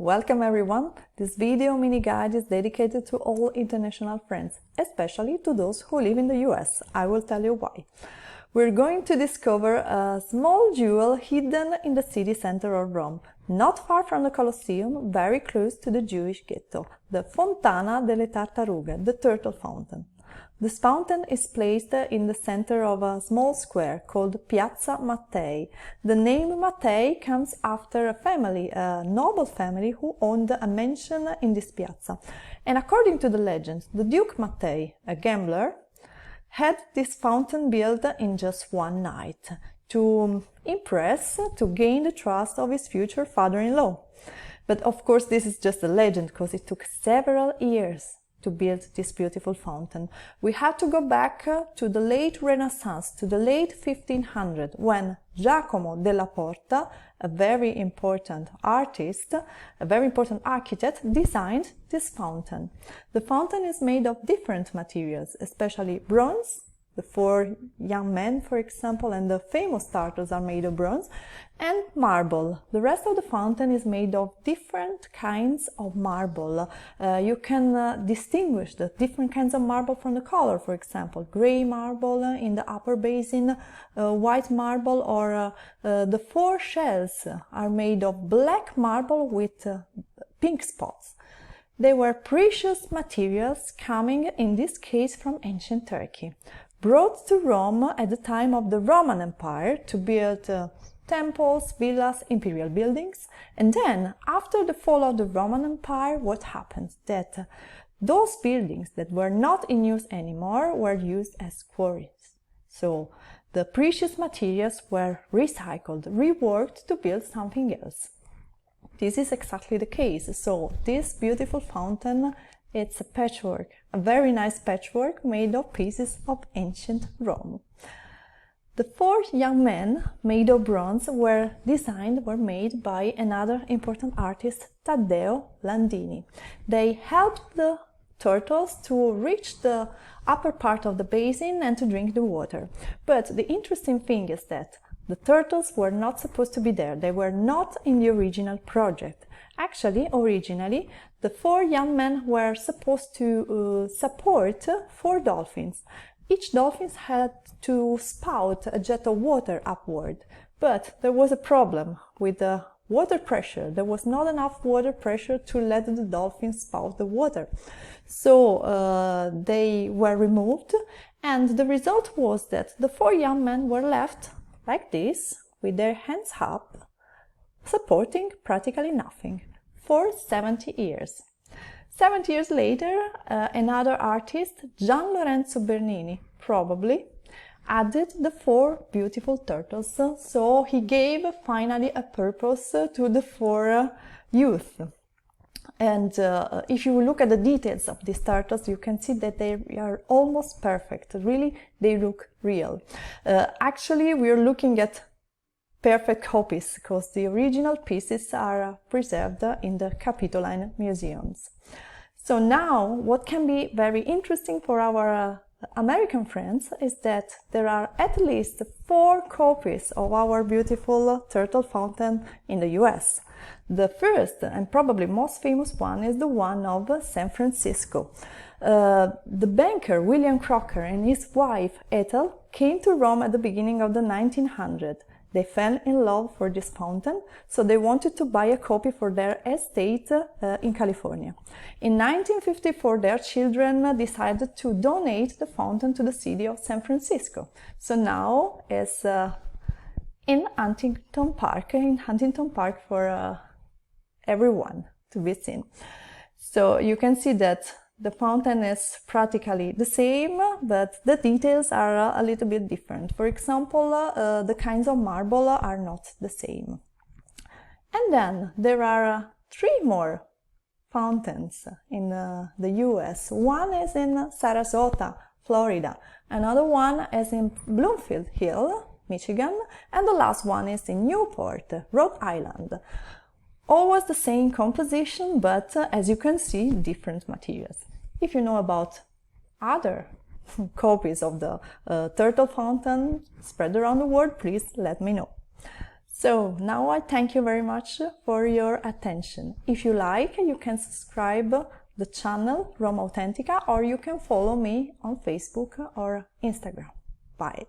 Welcome everyone! This video mini guide is dedicated to all international friends, especially to those who live in the US. I will tell you why. We're going to discover a small jewel hidden in the city center of Rome, not far from the Colosseum, very close to the Jewish ghetto, the Fontana delle Tartarughe, the turtle fountain. This fountain is placed in the center of a small square called Piazza Mattei. The name Mattei comes after a family, a noble family who owned a mansion in this piazza. And according to the legend, the Duke Mattei, a gambler, had this fountain built in just one night to gain the trust of his future father-in-law. But of course this is just a legend because it took several years to build this beautiful fountain. We have to go back to the late Renaissance, to the late 1500s, when Giacomo della Porta, a very important artist, a very important architect, designed this fountain. The fountain is made of different materials, especially bronze. The four young men, for example, and the famous turtles are made of bronze, and marble. The rest of the fountain is made of different kinds of marble. You can distinguish the different kinds of marble from the color, for example, gray marble in the upper basin, white marble, or the four shells are made of black marble with pink spots. They were precious materials coming, in this case, from ancient Turkey, brought to Rome at the time of the Roman Empire to build temples, villas, imperial buildings. And then, after the fall of the Roman Empire, what happened? That those buildings that were not in use anymore were used as quarries. So the precious materials were recycled, reworked to build something else. This is exactly the case. So this beautiful fountain, it's a patchwork, a very nice patchwork made of pieces of ancient Rome. The four young men made of bronze were made by another important artist, Taddeo Landini. They helped the turtles to reach the upper part of the basin and to drink the water. But the interesting thing is that the turtles were not supposed to be there. They were not in the original project. Actually, originally, the four young men were supposed to support four dolphins. Each dolphin had to spout a jet of water upward, but there was a problem with the water pressure. There was not enough water pressure to let the dolphins spout the water. So they were removed, and the result was that the four young men were left like this, with their hands up, supporting practically nothing, for 70 years. 70 years later, another artist, Gian Lorenzo Bernini, probably added the four beautiful turtles, so he gave finally a purpose to the four youth. And if you look at the details of these turtles, you can see that they are almost perfect. Really, they look real. Actually, we are looking at perfect copies because the original pieces are preserved in the Capitoline museums. So now, what can be very interesting for our American friends is that there are at least 4 copies of our beautiful turtle fountain in the US. The first and probably most famous one is the one of San Francisco. The banker William Crocker and his wife Ethel came to Rome at the beginning of the 1900s. They fell in love for this fountain, so they wanted to buy a copy for their estate in California. In 1954, their children decided to donate the fountain to the city of San Francisco. So now it's in Huntington Park for everyone to be seen. So you can see that the fountain is practically the same, but the details are a little bit different. For example, the kinds of marble are not the same. And then there are 3 more fountains in the US. One is in Sarasota, Florida. Another one is in Bloomfield Hill, Michigan. And the last one is in Newport, Rhode Island. Always the same composition, but as you can see, different materials. If you know about other copies of the turtle fountain spread around the world, please let me know. So now I thank you very much for your attention. If you like, you can subscribe the channel RomAutentica, or you can follow me on Facebook or Instagram. Bye.